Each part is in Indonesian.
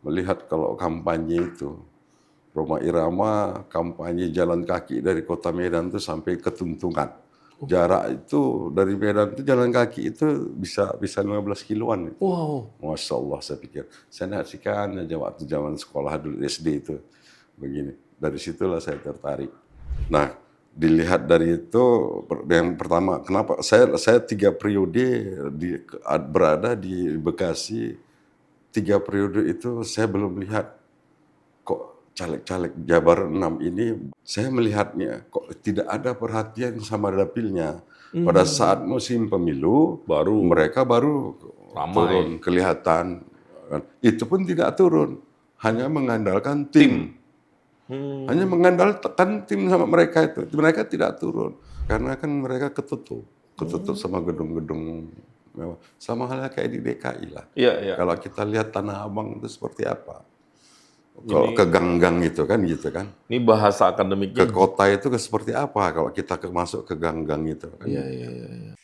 melihat kalau kampanye itu, Rhoma Irama kampanye jalan kaki dari kota Medan itu sampai ke Tuntungan. Jarak itu dari Medan itu jalan kaki itu bisa 15 kiloan itu. Wow. Masya Allah, saya pikir. Saya nyaksikan aja waktu zaman sekolah dulu SD itu. Begini. Dari situlah saya tertarik. Nah, dilihat dari itu, yang pertama, kenapa saya 3 periode berada di Bekasi. 3 periode itu saya belum lihat kok caleg-caleg Jabar 6 ini, saya melihatnya kok tidak ada perhatian sama dapilnya. Pada saat musim pemilu, mereka baru turun kelihatan. Itu pun tidak turun, hanya mengandalkan tim. Hanya mengandalkan tim sama mereka itu. Mereka tidak turun, karena kan mereka ketutup sama gedung-gedung mewah. Sama halnya kayak di DKI lah. Kalau kita lihat Tanah Abang itu seperti apa. Kalau ke gang-gang itu kan gitu kan. Ini bahasa akademiknya. Ke kota itu seperti apa kalau kita masuk ke gang-gang itu kan. Iya.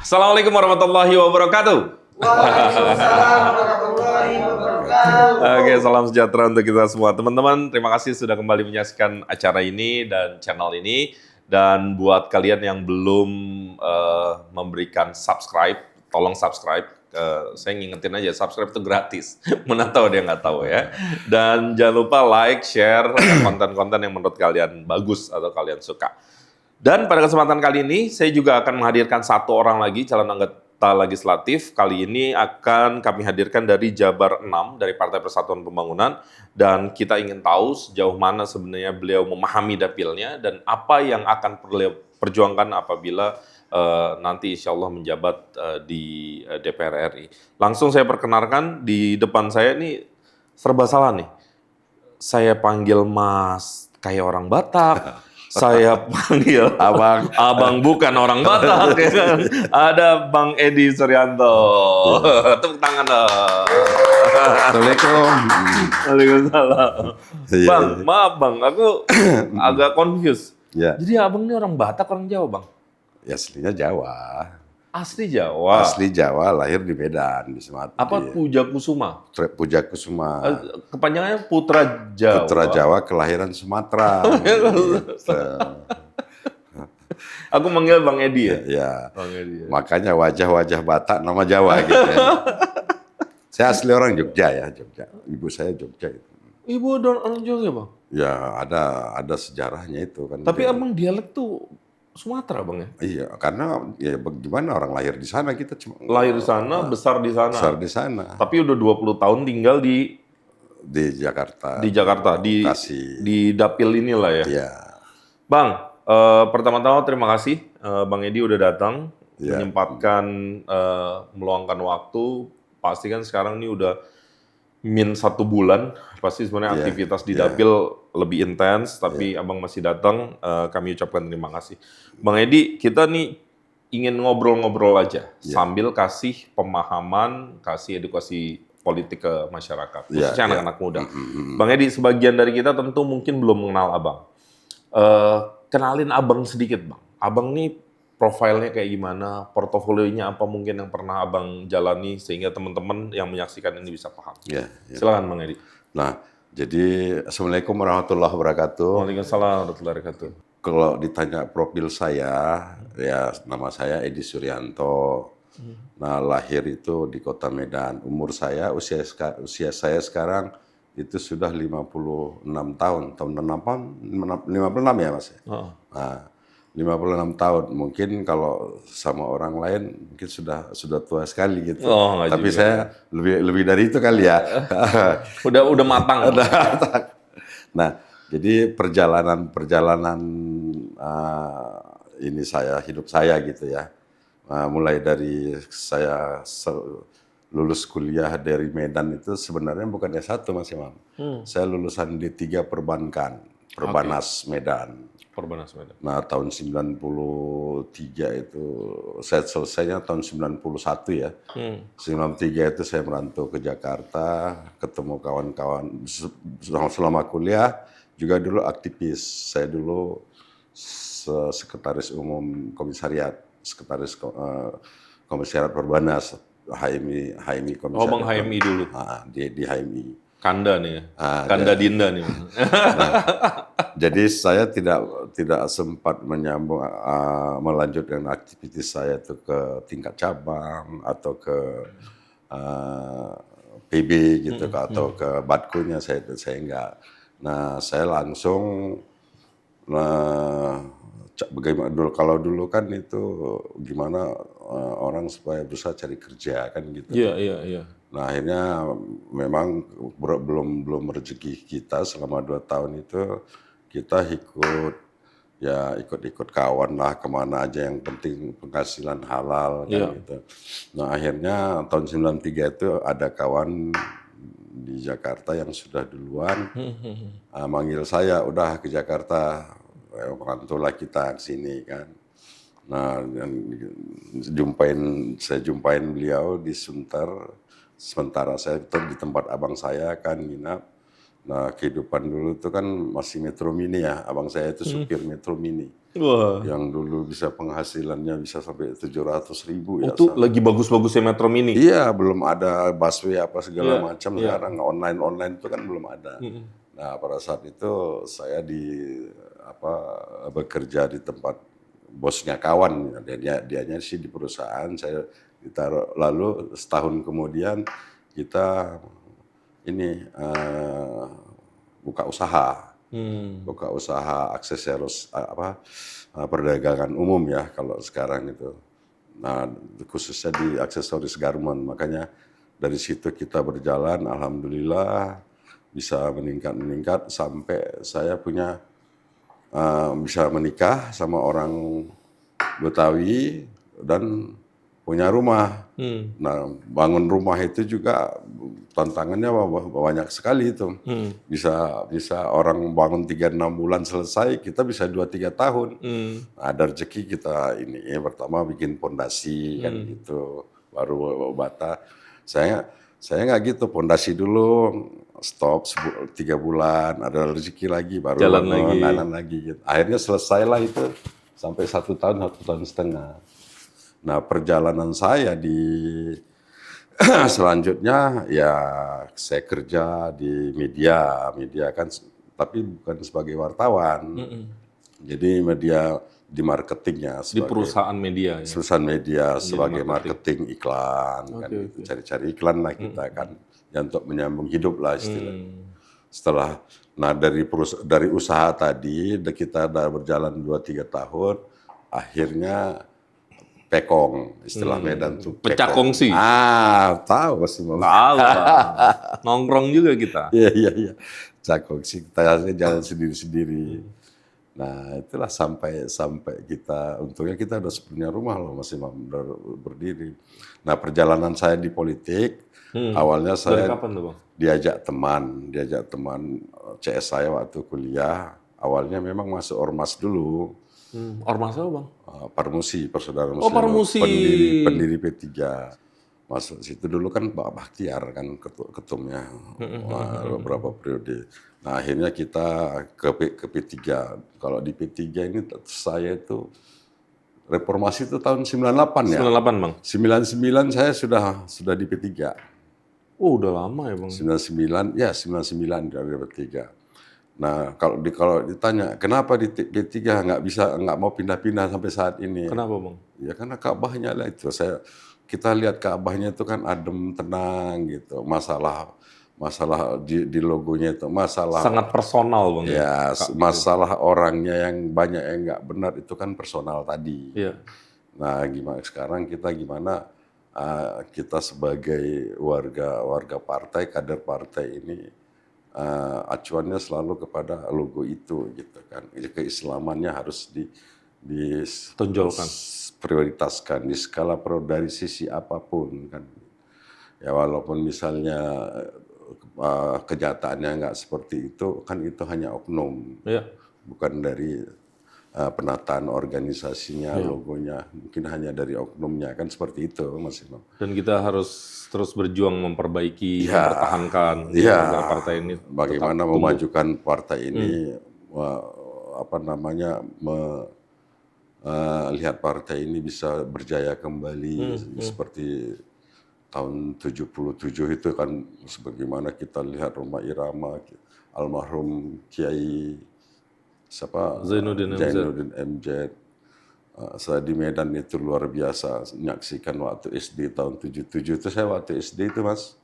Assalamualaikum warahmatullahi wabarakatuh. Waalaikumsalam warahmatullahi wabarakatuh. Oke, salam sejahtera untuk kita semua. Teman-teman, terima kasih sudah kembali menyaksikan acara ini dan channel ini. Dan buat kalian yang belum memberikan subscribe, tolong subscribe. Saya ngingetin aja, subscribe itu gratis. Mana tahu dia nggak tahu ya. Dan jangan lupa like, share konten-konten yang menurut kalian bagus atau kalian suka. Dan pada kesempatan kali ini, saya juga akan menghadirkan satu orang lagi calon anggota legislatif. Kali ini akan kami hadirkan dari Jabar 6, dari Partai Persatuan Pembangunan. Dan kita ingin tahu sejauh mana sebenarnya beliau memahami dapilnya dan apa yang akan beliau perjuangkan apabila nanti insya Allah menjabat di DPR RI. Langsung saya perkenalkan, di depan saya ini serba salah nih. Saya panggil Mas kayak orang Batak. Saya panggil abang bukan orang Batak. Ya kan? Ada Bang Edi Suryanto. Tepuk tangan dong. Assalamualaikum. Waalaikumsalam. Bang, maaf Bang, aku agak confused. Ya. Jadi abang ini orang Batak, orang Jawa Bang? Ya aslinya Jawa. Asli Jawa? Asli Jawa, lahir di Medan, di Sumatera. Apa Puja Kusuma? Puja Kusuma. Kepanjangannya Putra Jawa. Putra Jawa kelahiran Sumatera. Gitu. Aku manggil Bang Edi ya? Ya. Bang Edi ya. Makanya wajah-wajah Batak nama Jawa gitu ya. Saya asli orang Jogja ya, Jogja. Ibu saya Jogja itu. Ibu orang Jogja Bang? Ya ada sejarahnya itu kan. Tapi abang dialek tuh Sumatera Bang ya? Iya, karena ya bagaimana orang lahir di sana, kita cuma Lahir di sana, besar di sana. besar di sana. Tapi udah 20 tahun tinggal di Jakarta. Di Jakarta, Bekasi. di dapil inilah ya. Iya. Bang, pertama-tama terima kasih Bang Edi udah datang, Ya. menyempatkan meluangkan waktu. Pasti kan sekarang ini udah min 1 bulan, pasti sebenarnya aktivitas di dapil lebih intens, tapi abang masih datang, kami ucapkan terima kasih. Bang Edi, kita nih ingin ngobrol-ngobrol aja, sambil kasih pemahaman, kasih edukasi politik ke masyarakat, khususnya anak-anak muda. Bang Edi, sebagian dari kita tentu mungkin belum mengenal abang. Kenalin abang sedikit Bang. Abang nih profilnya kayak gimana, portofolionya apa mungkin yang pernah abang jalani sehingga teman-teman yang menyaksikan ini bisa paham. Ya. Silakan Bang Edi. Nah, jadi Assalamualaikum warahmatullahi wabarakatuh. Waalaikumsalam warahmatullahi wabarakatuh. Kalau ditanya profil saya, ya nama saya Edi Suryanto. Nah, lahir itu di Kota Medan. Umur saya, usia saya sekarang itu sudah 56 tahun. Tahun 56 ya Mas? Nah, 56 tahun. Mungkin kalau sama orang lain mungkin sudah tua sekali gitu. Tapi juga. Saya lebih dari itu kali ya. udah matang. Nah, jadi perjalanan ini hidup saya gitu ya. Mulai dari saya lulus kuliah dari Medan itu sebenarnya bukan S1 Mas Imam. Saya lulusan D3 Perbanas Medan. Perbanas Medan. Nah, tahun 93 itu saya selesainya tahun 91 ya. 93 itu saya merantau ke Jakarta, ketemu kawan-kawan selama kuliah, juga dulu aktivis. Saya dulu sekretaris umum komisariat sekretaris Komisariat Perbanas, HMI Oh, Komisariat. Bang HMI dulu. Di HMI. Kanda nih ya. Kanda Dinda nih. Jadi saya tidak sempat melanjutkan aktivitas saya itu ke tingkat cabang atau ke PB gitu atau ke Batkunya saya enggak. Nah, saya langsung bagaimana dulu, kalau dulu kan itu gimana orang supaya berusaha cari kerja kan gitu. Iya. Nah, akhirnya memang belum rezeki kita selama 2 tahun itu kita ikut kawan lah kemana aja, yang penting penghasilan halal kan gitu. Nah, akhirnya tahun 93 itu ada kawan di Jakarta yang sudah duluan manggil saya, udah ke Jakarta, merantaulah kita ke sini kan. Nah, saya jumpain beliau di Sunter, sementara saya di tempat abang saya kan nginap. Nah, kehidupan dulu itu kan masih Metro Mini ya, abang saya itu supir Metro Mini. Wah. Yang dulu bisa penghasilannya bisa sampai 700.000 ya. Itu lagi bagus-bagusnya Metro Mini. Iya, belum ada busway apa segala macam. Sekarang online itu kan belum ada. Nah, pada saat itu saya bekerja di tempat bosnya kawan. Dianya sih di perusahaan, saya ditaruh. Lalu setahun kemudian kita buka usaha. Buka usaha aksesoris perdagangan umum ya kalau sekarang itu. Nah, khususnya di aksesoris garment. Makanya dari situ kita berjalan, alhamdulillah bisa meningkat sampai saya bisa menikah sama orang Betawi dan punya rumah. Nah, bangun rumah itu juga tantangannya banyak sekali itu. Bisa orang bangun 3-6 bulan selesai, kita bisa 2-3 tahun. Nah, ada rezeki kita pertama bikin pondasi kan gitu, baru bata. Saya nggak gitu, pondasi dulu, stop 3 bulan, ada rezeki lagi, baru jalan lagi gitu. Akhirnya selesailah itu sampai 1 tahun, 1,5 tahun. Nah, perjalanan saya selanjutnya ya saya kerja di media kan, tapi bukan sebagai wartawan. Jadi media di marketingnya, di perusahaan media ya. Perusahaan media sebagai marketing iklan kan gitu. Cari-cari iklan lah kita kan, ya untuk menyambung hidup lah istilahnya. Dari usaha tadi kita udah berjalan 2-3 tahun, akhirnya pekong, istilah Medan tuh pecah kongsi. Tahu pasti mau. Tahu. Nongkrong juga kita. Iya. Pecah kongsi, kita jalan sendiri-sendiri. Nah, itulah sampai kita, untungnya kita udah punya rumah loh, masih berdiri. Nah, perjalanan saya di politik, awalnya saya dari kapan tuh, Bang? diajak teman CS saya waktu kuliah. Awalnya memang masuk Ormas dulu. Ormas apa, Bang? Parmusi, Persaudaraan Muslim. Parmusi. Pendiri P3. Masuk situ dulu kan Pak Bakhtiar kan ketumnya beberapa periode. Nah, akhirnya kita ke P3. Kalau di P3 ini saya itu reformasi itu tahun 98 ya. 98, Bang. 99 saya sudah di P3. Oh, udah lama ya, Bang. 99 dari P3. Nah, kalau ditanya kenapa di P3 nggak mau pindah-pindah sampai saat ini? Kenapa, Bang? Ya karena Ka'bahnya lah itu. Kita lihat Ka'bahnya itu kan adem, tenang gitu. Masalah di logonya itu sangat personal, Bang. Ya, masalah orangnya yang banyak yang nggak benar itu kan personal tadi. Iya. Nah, gimana kita sebagai warga partai, kader partai ini acuannya selalu kepada logo itu gitu kan. Keislamannya harus tonjolkan, prioritaskan di skala dari sisi apapun kan. Ya walaupun misalnya kenyataannya nggak seperti itu kan, itu hanya oknum. Iya. Bukan dari penataan organisasinya, logonya, mungkin hanya dari oknumnya kan, seperti itu Mas Imam. Dan kita harus terus berjuang memperbaiki, mempertahankan agar partai ini bagaimana memajukan partai ini, lihat partai ini bisa berjaya kembali seperti tahun 77 itu kan, sebagaimana kita lihat Rhoma Irama, almarhum Kiai Zainuddin MZ. MZ. Saya di Medan itu luar biasa menyaksikan waktu SD tahun 77 itu. Saya waktu SD itu Mas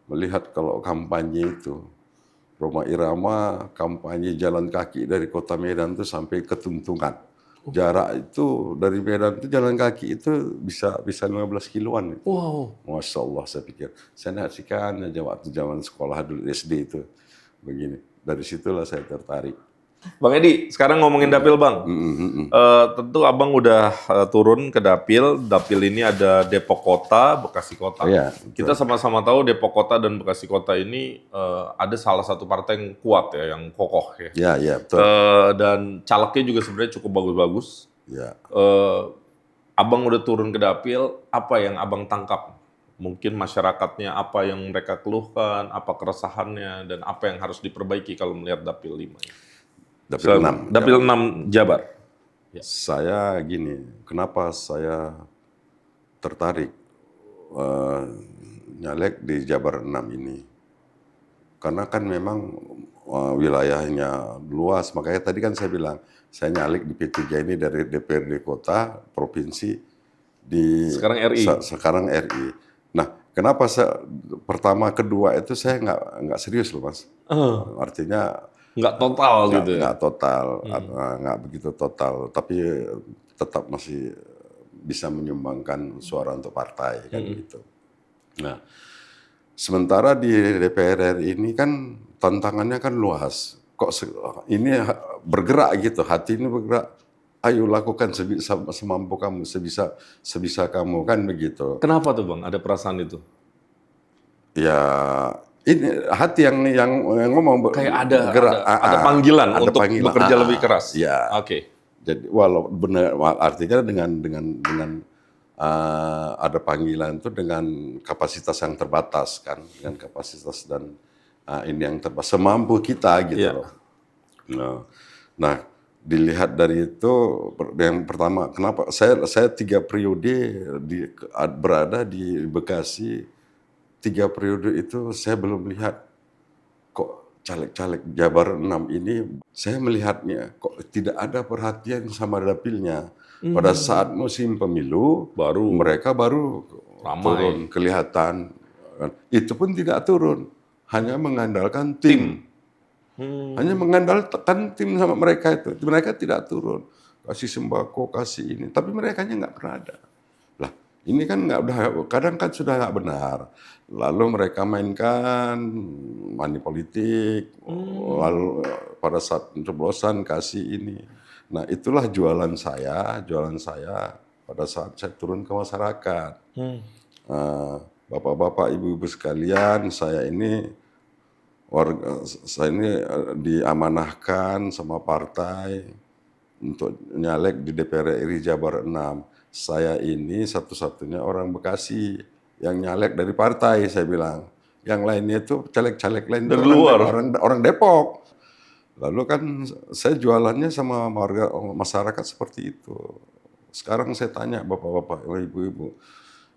melihat kalau kampanye itu Rhoma Irama kampanye jalan kaki dari kota Medan itu sampai ke Tuntungan. Jarak itu dari Medan itu jalan kaki itu bisa 15 kiloan. Wow. Masya Allah, saya pikir. Saya saksikan aja waktu zaman sekolah dulu SD itu begini. Dari situlah saya tertarik. Bang Edi, sekarang ngomongin dapil Bang. Tentu Abang udah turun ke dapil. Dapil ini ada Depok Kota, Bekasi Kota. Iya, Kita sama-sama tahu Depok Kota dan Bekasi Kota ini ada salah satu partai yang kuat ya, yang kokoh ya. Ya, betul. Dan calegnya juga sebenarnya cukup bagus-bagus. Ya. Abang udah turun ke dapil, apa yang Abang tangkap? Mungkin masyarakatnya apa yang mereka keluhkan, apa keresahannya, dan apa yang harus diperbaiki kalau melihat dapil 5 ini? Dapil 6. Dapil 6 Jabar. Saya gini, kenapa saya tertarik nyalek di Jabar 6 ini? Karena kan memang wilayahnya luas, makanya tadi kan saya bilang, saya nyalek di P3 ini dari DPRD kota, provinsi, di Sekarang RI. Sekarang RI. Nah, kenapa pertama, kedua itu saya nggak serius loh Mas. Artinya Nggak total gitu ya? Nggak total, nggak begitu total, tapi tetap masih bisa menyumbangkan suara untuk partai kan gitu. Nah, sementara di DPR RI ini kan tantangannya kan luas. Kok ini bergerak gitu, hati ini bergerak. Ayo lakukan semampu kamu, sebisa kamu kan begitu. Kenapa tuh Bang? Ada perasaan itu? Ya. Ini hati yang ngomong Kayak ada gerak, ada panggilan ada untuk panggilan, bekerja lebih keras. Ya. Oke. Jadi walau benar artinya dengan ada panggilan itu dengan kapasitas yang terbatas kan, dengan kapasitas dan ini yang terbatas semampu kita gitu Iya. loh. Nah, dilihat dari itu yang pertama, kenapa saya 3 periode berada di Bekasi. 3 periode itu saya belum lihat kok caleg-caleg Jabar 6 ini, saya melihatnya kok tidak ada perhatian sama dapilnya. Pada saat musim pemilu, mereka baru ramai. Turun kelihatan. Itu pun tidak turun, hanya mengandalkan tim. Hanya mengandalkan tim sama mereka itu. Mereka tidak turun. Kasih sembako, kasih ini. Tapi mereka nggak pernah ada. Lah, ini kan nggak udah, kadang kan sudah nggak benar. Lalu mereka mainkan money politik, lalu pada saat pencoblosan kasih ini. Nah itulah jualan saya pada saat saya turun ke masyarakat. Bapak-bapak, ibu-ibu sekalian, saya ini diamanahkan sama partai untuk nyalek di DPR RI Jabar 6. Saya ini satu-satunya orang Bekasi yang nyalek dari partai, saya bilang. Yang lainnya itu caleg-caleg lain dari luar, orang Depok. Lalu kan saya jualannya sama warga masyarakat seperti itu. Sekarang saya tanya bapak-bapak, ibu-ibu,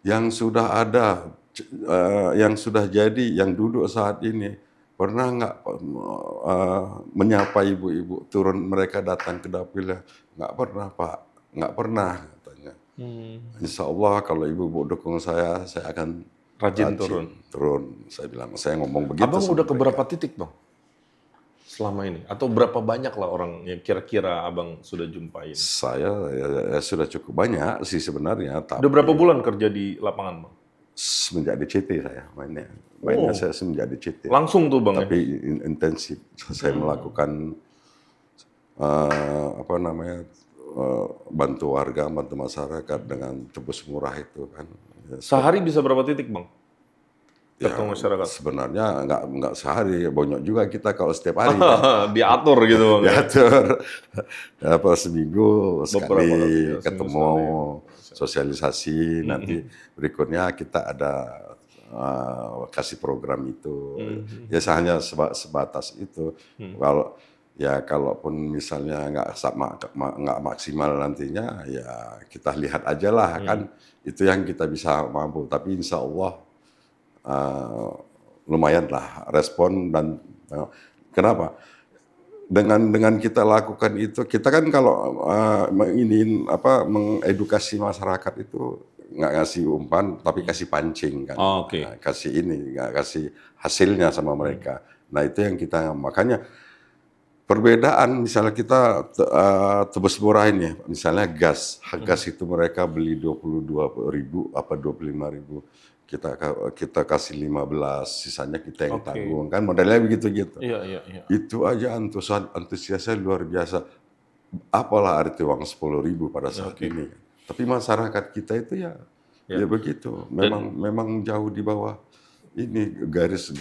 yang sudah ada, yang sudah jadi, yang duduk saat ini, pernah nggak menyapa ibu-ibu, turun mereka datang ke dapilnya? Nggak pernah Pak, nggak pernah katanya. Insya Allah kalau ibu-ibu dukung saya akan rajin turun. Saya bilang, saya ngomong begitu. Abang udah ke berapa titik Bang selama ini? Atau berapa banyak lah orang yang kira-kira Abang sudah jumpain? Saya ya sudah cukup banyak sih sebenarnya. Tapi udah berapa bulan kerja di lapangan Bang? Semenjak DCT saya mainnya saya semenjak DCT. Langsung tuh Bang? Tapi intensif. Saya melakukan bantu warga, bantu masyarakat dengan tebus murah itu kan. Sehari bisa berapa titik Bang? Ya, masyarakat. Sebenarnya nggak sehari, bonyok juga kita kalau setiap hari. Diatur gitu Bang. Diatur. Seminggu sekali ketemu, sosialisasi. Nanti berikutnya kita ada kasih program itu. Ya hanya sebatas itu. Kalau Ya kalaupun misalnya nggak maksimal nantinya, ya kita lihat aja lah kan. Itu yang kita bisa mampu. Tapi insya Allah lumayan lah respon dan kenapa? Dengan kita lakukan itu, kita kan kalau mengedukasi masyarakat itu nggak ngasih umpan, tapi kasih pancing kan. Oh, oke. Nah, kasih ini, nggak kasih hasilnya sama mereka. Nah itu yang kita makanya. Perbedaan misalnya kita tebus murah ini, misalnya gas. Gas itu mereka beli 22.000 apa 25.000. Kita kasih 15, sisanya kita yang Oke. tanggung. Kan modelnya begitu-gitu. Iya. Itu aja antusiasnya luar biasa. Apalah arti uang 10.000 pada saat ini. Tapi masyarakat kita itu ya begitu. Memang jauh di bawah ini garis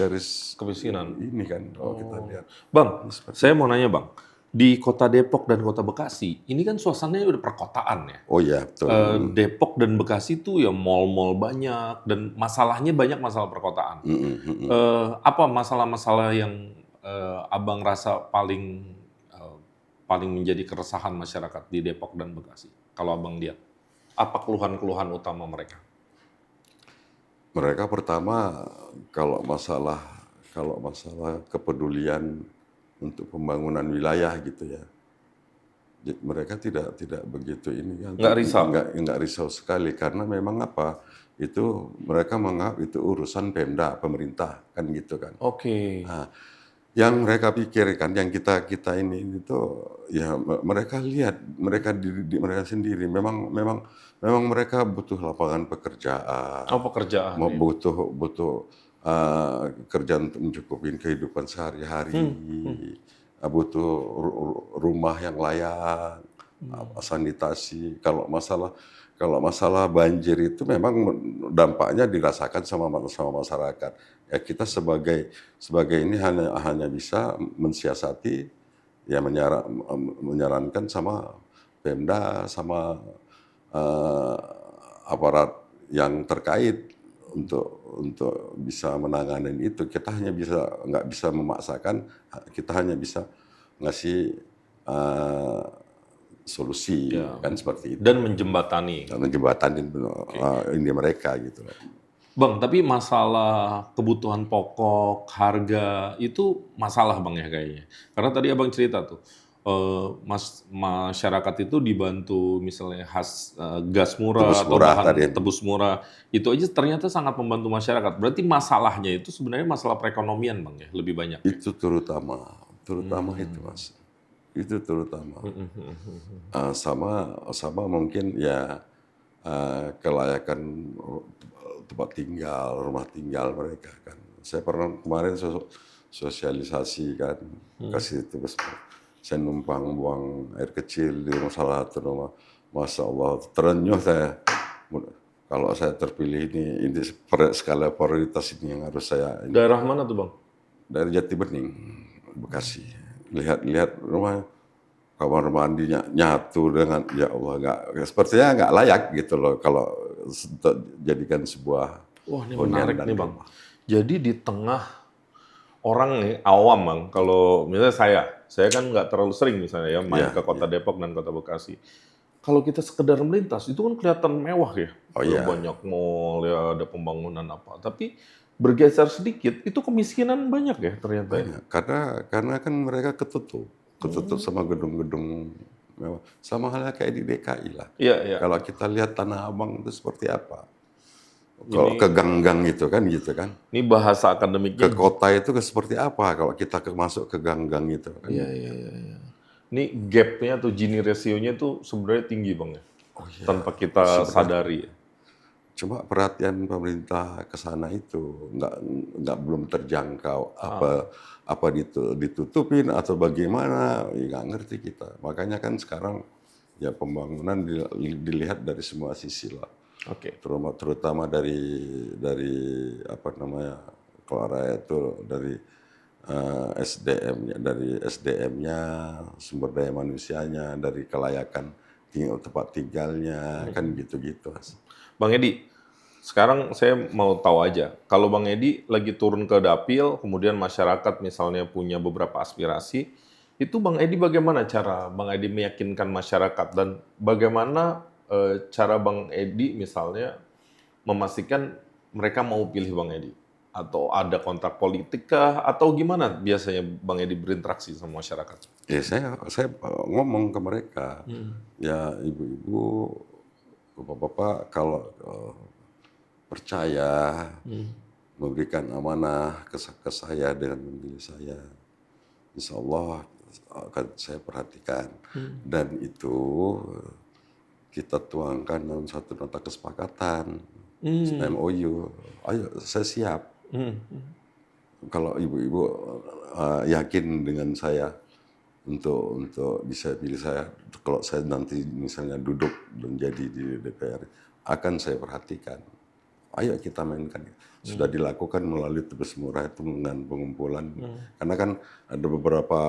Kemiskinan. ini kan kalau kita lihat. Bang, saya mau nanya Bang, di Kota Depok dan Kota Bekasi, ini kan suasananya udah perkotaan ya. Oh iya betul. Depok dan Bekasi tuh ya mall-mall banyak dan masalahnya banyak masalah perkotaan. Apa masalah-masalah yang Abang rasa paling menjadi keresahan masyarakat di Depok dan Bekasi? Kalau Abang lihat, apa keluhan-keluhan utama mereka? Mereka pertama kalau masalah kepedulian untuk pembangunan wilayah gitu ya. Mereka tidak begitu ini kan. Nggak risau? Nggak risau sekali karena memang apa? Itu mereka menganggap itu urusan Pemda, pemerintah kan gitu kan. Oke. Nah, yang mereka pikirkan, yang kita ini itu ya mereka lihat, mereka diri mereka sendiri. Memang mereka butuh lapangan pekerjaan. Oh, pekerjaan. Ya. Butuh kerjaan untuk mencukupi kehidupan sehari-hari. Butuh rumah yang layak, sanitasi. Kalau masalah banjir itu memang dampaknya dirasakan sama masyarakat. Ya kita sebagai ini hanya bisa mensiasati, ya menyarankan sama Pemda, sama aparat yang terkait untuk bisa menangani itu. Kita hanya nggak bisa memaksakan, kita hanya bisa ngasih solusi kan seperti itu. Dan menjembatani. Ini mereka gitu. Bang, tapi masalah kebutuhan pokok, harga, itu masalah Bang ya kayaknya. Karena tadi Abang cerita tuh, masyarakat itu dibantu misalnya gas murah atau bahan tebus murah. Itu aja ternyata sangat membantu masyarakat. Berarti masalahnya itu sebenarnya masalah perekonomian Bang ya, lebih banyak. Itu terutama itu Mas. Itu terutama. Sama mungkin ya kelayakan tempat tinggal, rumah tinggal mereka kan. Saya pernah kemarin sosialisasi kan, kasih itu saya numpang buang air kecil di rumah salah satu rumah. Masya Allah, terenyuh saya. Kalau saya terpilih ini skala prioritas ini yang harus saya. Daerah mana tuh Bang? Dari Jati Bening, Bekasi. Lihat rumah, kamar mandinya nyatu dengan, ya Allah, sepertinya nggak layak gitu loh kalau jadikan sebuah. Wah, ini menarik nih Bang. Jadi di tengah orang nih awam Bang, kalau misalnya saya kan nggak terlalu sering misalnya ya main ke Kota Depok dan Kota Bekasi. Kalau kita sekedar melintas itu kan kelihatan mewah ya. Banyak mall ya, ada pembangunan apa. Tapi bergeser sedikit itu kemiskinan banyak ya ternyata. Banyak. Karena kan mereka ketutup sama gedung-gedung mewah. Sama halnya kayak di DKI lah. Iya. Kalau kita lihat Tanah Abang itu seperti apa? Kalau ke gang-gang gitu kan. Ini bahasa akademiknya. Ke kota itu seperti apa kalau kita masuk ke gang-gang itu kan? Iya. Ini gap-nya atau Gini ratio-nya tuh sebenarnya tinggi Bang ya. Tanpa kita sadari. Cuma perhatian pemerintah ke sana itu nggak belum terjangkau, apa ditutupin atau bagaimana, ya nggak ngerti kita. Makanya kan sekarang ya pembangunan dilihat dari semua sisi lah. Oke. Terutama dari Kelara itu dari SDM-nya, sumber daya manusianya, dari kelayakan tempat tinggalnya, kan gitu-gitu. Bang Edi, sekarang saya mau tahu aja, kalau Bang Edi lagi turun ke dapil, kemudian masyarakat misalnya punya beberapa aspirasi, Itu Bang Edi bagaimana cara Bang Edi meyakinkan masyarakat dan bagaimana cara Bang Edi misalnya memastikan mereka mau pilih Bang Edi? Atau ada kontrak politik kah? Atau gimana biasanya Bang Edi berinteraksi sama masyarakat? Ya saya ngomong ke mereka, ya ibu-ibu, bapak-bapak kalau percaya memberikan amanah ke saya dengan memilih saya, insya Allah akan saya perhatikan. Dan itu kita tuangkan dalam satu nota kesepakatan, MOU. Ayo, saya siap. Kalau ibu-ibu yakin dengan saya untuk bisa pilih saya, kalau saya nanti misalnya duduk dan jadi di DPR, akan saya perhatikan. Ayo kita mainkan. Sudah dilakukan melalui Tebus Murah itu dengan pengumpulan. Karena kan ada beberapa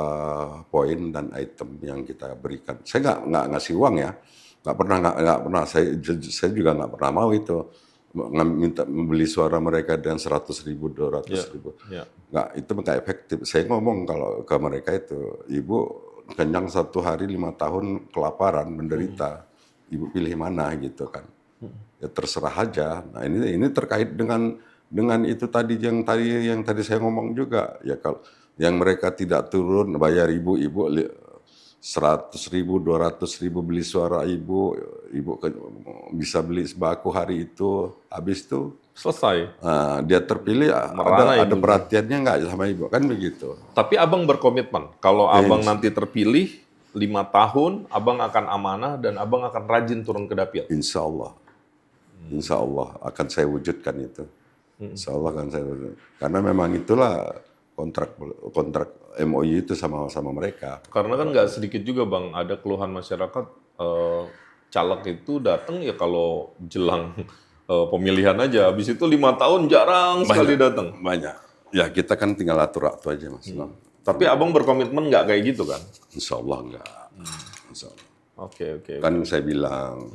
poin dan item yang kita berikan. Saya nggak ngasih uang ya, nggak pernah. Saya juga nggak pernah mau itu minta membeli suara mereka dengan 100.000, 200.000. Nggak, itu nggak efektif. Saya ngomong kalau ke mereka itu, ibu kenyang 1 hari 5 tahun kelaparan menderita, ibu pilih mana gitu kan? Ya terserah aja. Nah ini terkait dengan itu tadi yang tadi saya ngomong juga, ya kalau yang mereka tidak turun bayar ibu 100.000, 200.000 beli suara ibu bisa beli sembako hari itu, habis itu Selesai. dia terpilih, ada perhatiannya nggak sama ibu, kan begitu. Tapi abang berkomitmen, kalau abang nanti terpilih 5 tahun, abang akan amanah dan abang akan rajin turun ke dapil. Insya Allah akan saya wujudkan itu. Insya Allah akan saya wujudkan. Karena memang itulah kontrak MOU itu sama mereka. Karena kan nggak sedikit juga Bang, ada keluhan masyarakat caleg itu datang ya kalau jelang pemilihan aja, habis itu 5 tahun jarang sekali datang. Banyak. Ya kita kan tinggal atur waktu aja Mas. Tapi abang berkomitmen nggak kayak gitu kan? Insya Allah enggak. Insya Allah. Oke. Kan saya bilang,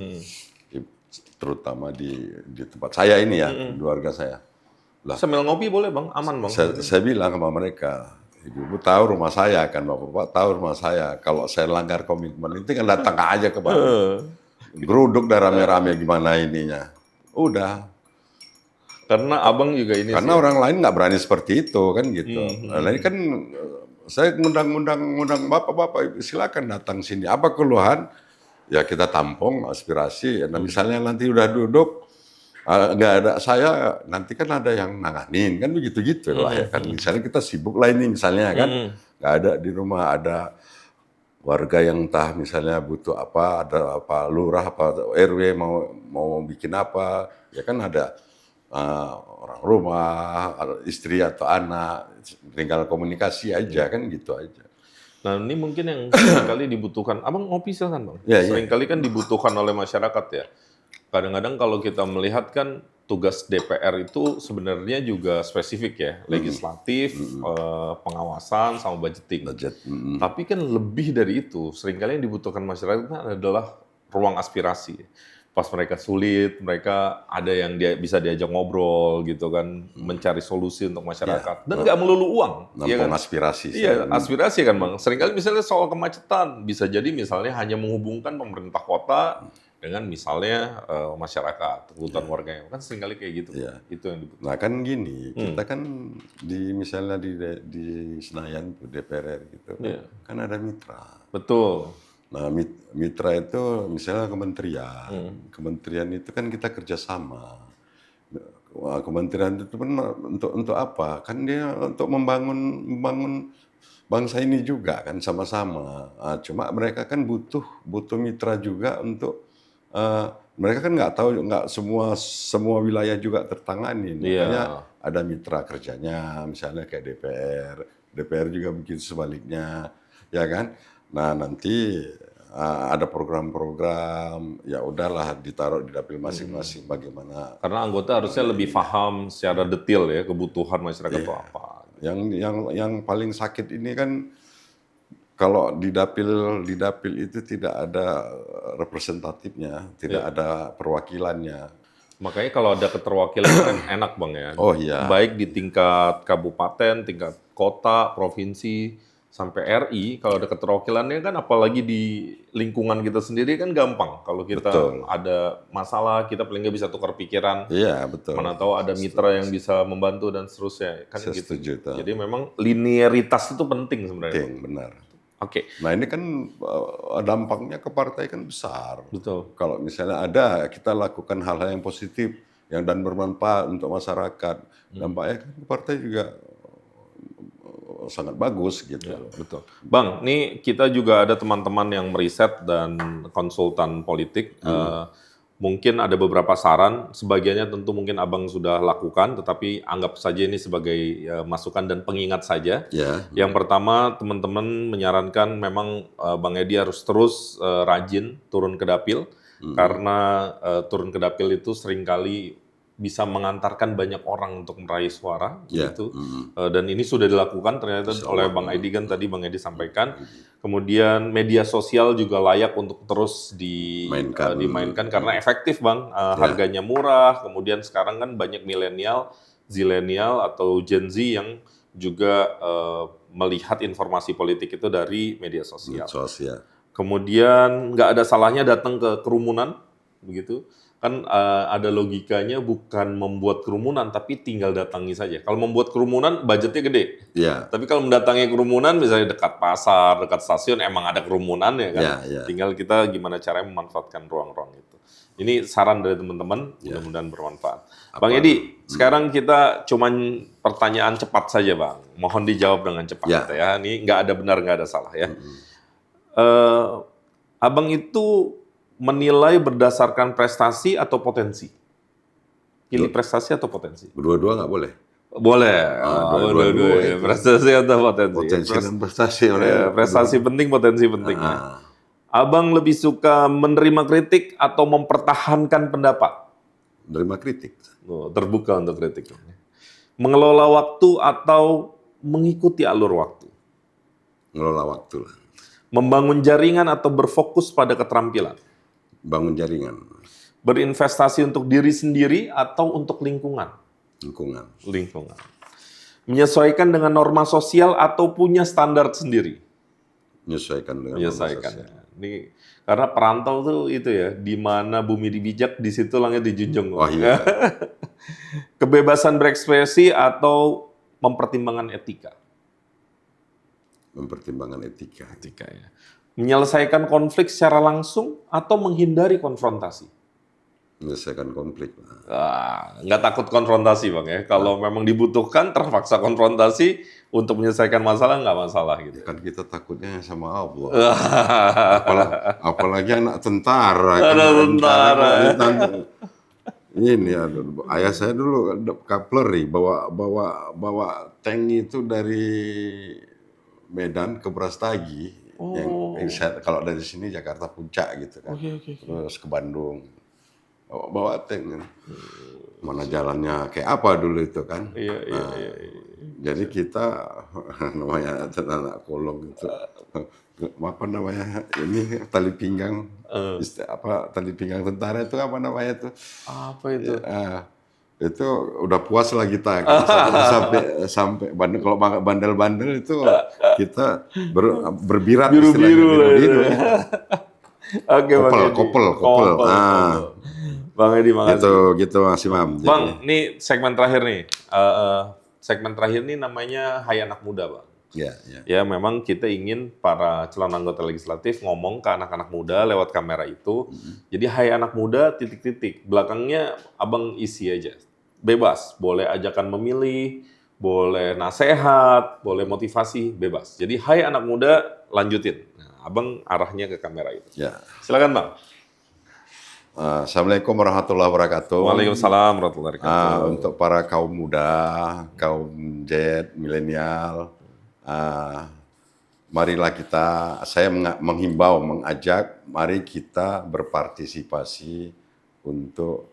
terutama di tempat saya ini ya, keluarga saya. Sambil ngopi boleh Bang, aman Bang. Saya bilang sama mereka, ibu tahu rumah saya kan, bapak tahu rumah saya. Kalau saya langgar komitmen itu kan datang aja ke Bang. Geruduk dah rame-rame gimana ininya. Udah. Karena abang juga ini Karena orang lain nggak berani seperti itu kan gitu. Nah, ini kan saya ngundang bapak-bapak, silakan datang sini. Apa keluhan? Ya kita tampung aspirasi. Nah misalnya nanti udah duduk, nggak ada saya, nanti kan ada yang nanganin kan begitu lah ya kan. Misalnya kita sibuk lah ini misalnya kan, nggak ada di rumah, ada warga yang entah misalnya butuh apa, ada apa lurah apa RW mau bikin apa, ya kan ada orang rumah, istri atau anak, tinggal komunikasi aja kan gitu aja. Nah ini mungkin yang seringkali dibutuhkan, abang ngopi silahkan Bang. Seringkali kan dibutuhkan oleh masyarakat ya. Kadang-kadang kalau kita melihat kan tugas DPR itu sebenarnya juga spesifik ya, legislatif, pengawasan sama budgeting. Tapi kan lebih dari itu, seringkali yang dibutuhkan masyarakat adalah ruang aspirasi. Pas mereka sulit, mereka ada yang bisa diajak ngobrol gitu kan, mencari solusi untuk masyarakat. Dan nggak melulu uang. Nampung aspirasi. Iya, aspirasi kan Bang. Seringkali misalnya soal kemacetan, bisa jadi misalnya hanya menghubungkan pemerintah kota dengan misalnya masyarakat, kebutuhan warganya. Kan seringkali kayak gitu. Itu yang dibutuhkan. Nah kan gini, kita kan misalnya di Senayan, DPR gitu, kan ada mitra. Betul. Nah, mitra itu misalnya kementerian. Kementerian itu kan kita kerjasama. Kementerian itu kan untuk apa? Kan dia untuk membangun bangsa ini juga kan sama-sama. Cuma mereka kan butuh mitra juga untuk mereka kan nggak tahu, nggak semua wilayah juga tertangani. Makanya ada mitra kerjanya, misalnya kayak DPR juga begitu sebaliknya, ya kan? Nah nanti ada program-program, ya udahlah ditaruh di dapil masing-masing bagaimana. Karena anggota harusnya lebih paham secara detail ya kebutuhan masyarakat itu apa. Yang paling sakit ini kan kalau di dapil itu tidak ada representatifnya, tidak ada perwakilannya. Makanya kalau ada keterwakilan kan enak Bang ya. Oh iya. Baik di tingkat kabupaten, tingkat kota, provinsi, sampai RI, kalau ada keterwakilannya kan apalagi di lingkungan kita sendiri kan gampang. Kalau kita Betul. ada masalah, kita paling nggak bisa tukar pikiran. Iya, betul. Mana tahu ada mitra yang bisa membantu dan seterusnya. Kan Saya gitu. setuju tuh. Jadi memang linearitas itu penting sebenarnya. Penting, benar. Oke, Nah ini kan dampaknya ke partai kan besar. betul. Kalau misalnya ada kita lakukan hal-hal yang positif yang dan bermanfaat untuk masyarakat, dampaknya kan ke partai juga sangat bagus gitu. Ya, betul. Bang, nih kita juga ada teman-teman yang meriset dan konsultan politik. Mungkin ada beberapa saran, sebagiannya tentu mungkin Abang sudah lakukan, tetapi anggap saja ini sebagai masukan dan pengingat saja. Ya. Yang pertama, teman-teman menyarankan memang Bang Edi harus terus rajin turun ke dapil, karena turun ke dapil itu seringkali bisa mengantarkan banyak orang untuk meraih suara, Ya. gitu. Dan ini sudah dilakukan ternyata oleh Bang Edi kan tadi Bang Edi sampaikan. Kemudian media sosial juga layak untuk terus dimainkan karena efektif Bang, harganya murah. Kemudian sekarang kan banyak milenial, zilenial atau Gen Z yang juga melihat informasi politik itu dari media sosial. Sosial. Kemudian nggak ada salahnya datang ke kerumunan, begitu. Kan ada logikanya bukan membuat kerumunan, tapi tinggal datangi saja. Kalau membuat kerumunan, budgetnya gede. Ya. Tapi kalau mendatangi kerumunan, misalnya dekat pasar, dekat stasiun, emang ada kerumunan ya kan. Ya. Tinggal kita gimana caranya memanfaatkan ruang-ruang itu. Ini saran dari teman-teman, mudah-mudahan bermanfaat. Bang Edi, sekarang kita cuman pertanyaan cepat saja Bang. Mohon dijawab dengan cepat ya. Ini nggak ada benar, nggak ada salah ya. Abang itu menilai berdasarkan prestasi atau potensi? Pilih prestasi atau potensi? Dua-dua nggak boleh. Boleh. Dua-dua. Prestasi atau potensi? Potensi dan prestasi. Prestasi penting, potensi penting. Abang lebih suka menerima kritik atau mempertahankan pendapat? Menerima kritik. Terbuka untuk kritik. Mengelola waktu atau mengikuti alur waktu? Ngelola waktu lah. Membangun jaringan atau berfokus pada keterampilan? Bangun jaringan. Berinvestasi untuk diri sendiri atau untuk lingkungan? Lingkungan. Menyesuaikan dengan norma sosial atau punya standar sendiri? Menyesuaikan dengan Menyesuaikan. Ini karena perantau tuh itu ya, di mana bumi dibijak, di situ langit dijunjung. Oh iya. Kebebasan berekspresi atau mempertimbangkan etika? Mempertimbangkan etika. Etika ya. Menyelesaikan konflik secara langsung atau menghindari konfrontasi? Menyelesaikan konflik. Nggak takut konfrontasi Bang ya. Kalau memang dibutuhkan terpaksa konfrontasi untuk menyelesaikan masalah nggak masalah gitu. Kan kita takutnya sama Allah. Apalagi anak tentara. Anak tentara. Ini ayah saya dulu kapleri bawa tank itu dari Medan ke Brastagi. Yang kalau dari sini Jakarta Puncak gitu kan. Terus ke Bandung. Bawa tank kan. Mana jalannya kayak apa dulu itu kan. Iya. Jadi kita namanya anak kolong itu apa namanya ini tali pinggang tali pinggang tentara itu apa namanya itu? Apa itu? Itu udah puas lah kita kan? sampai bandel, kalau bandel-bandel itu kita berbirat biru-biru. Oke, kopel. Bang Edi, makasih. Gitu Mas Imam. Bang, ini segmen terakhir nih. Segmen terakhir nih namanya Hai Anak Muda, Bang. Ya, memang kita ingin para calon anggota legislatif ngomong ke anak-anak muda lewat kamera itu. Jadi Hai Anak Muda, titik-titik. Belakangnya Abang isi aja. Bebas, boleh ajakan memilih, boleh nasihat, boleh motivasi, bebas. Jadi Hai Anak Muda, lanjutin. Nah, Abang arahnya ke kamera itu. Silakan Bang. Assalamualaikum warahmatullahi wabarakatuh. Waalaikumsalam warahmatullahi wabarakatuh. Untuk para kaum muda, kaum Z, milenial, marilah saya menghimbau, mengajak, mari kita berpartisipasi untuk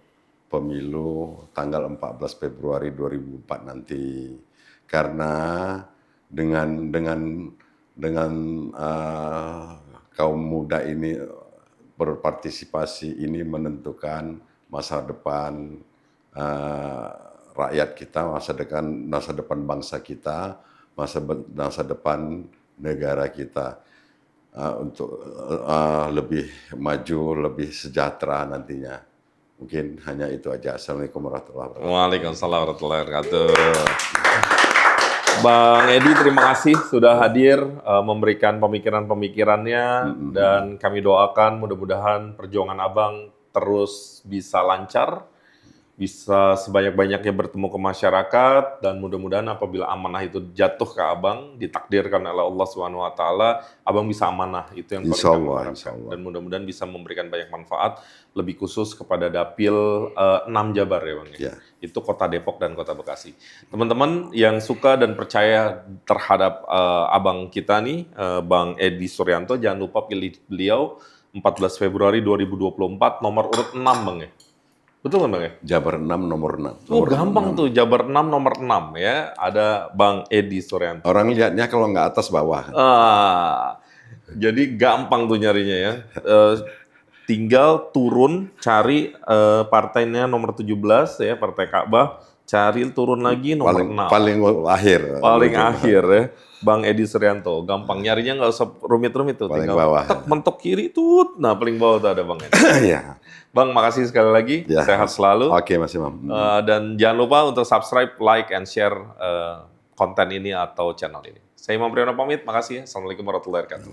pemilu tanggal 14 Februari 2004 nanti. Karena dengan kaum muda ini berpartisipasi ini menentukan masa depan rakyat kita, masa depan bangsa kita, masa depan negara kita untuk lebih maju, lebih sejahtera nantinya. Mungkin hanya itu aja. Assalamualaikum warahmatullahi wabarakatuh. Waalaikumsalam warahmatullahi wabarakatuh. Bang Edi, terima kasih sudah hadir memberikan pemikiran-pemikirannya dan kami doakan mudah-mudahan perjuangan Abang terus bisa lancar, bisa sebanyak-banyaknya bertemu ke masyarakat dan mudah-mudahan apabila amanah itu jatuh ke Abang, ditakdirkan oleh Allah SWT, Abang bisa amanah, itu yang paling kami harapkan. Insya Allah. Dan mudah-mudahan bisa memberikan banyak manfaat, lebih khusus kepada Dapil 6 Jabar ya Bang. Ya. Itu Kota Depok dan Kota Bekasi. Teman-teman yang suka dan percaya terhadap Abang kita nih, Bang Edi Suryanto, jangan lupa pilih beliau 14 Februari 2024, nomor urut 6 Bang ya. Betul kan Bang ya? Jabar 6 nomor 6. Oh gampang tuh, Jabar 6 nomor 6 ya. Ada Bang Edi Suryanto. Orang lihatnya kalau nggak atas bawah. Jadi gampang tuh nyarinya ya. Tinggal turun, cari partainya nomor 17 ya, Partai Ka'bah. Cari turun lagi nomor 6. Paling akhir. Paling akhir ya. Bang Edi Suryanto. Gampang nyarinya, nggak usah rumit-rumit tuh. Paling Tinggal bawah. mentok kiri tuh. Nah paling bawah tuh ada Bang Edi. Ya. Bang, makasih sekali lagi. Ya. Sehat selalu. Oke, Mas Imam. Dan jangan lupa untuk subscribe, like, and share konten ini atau channel ini. Saya Imam Priyono pamit. Makasih ya. Assalamualaikum warahmatullahi wabarakatuh.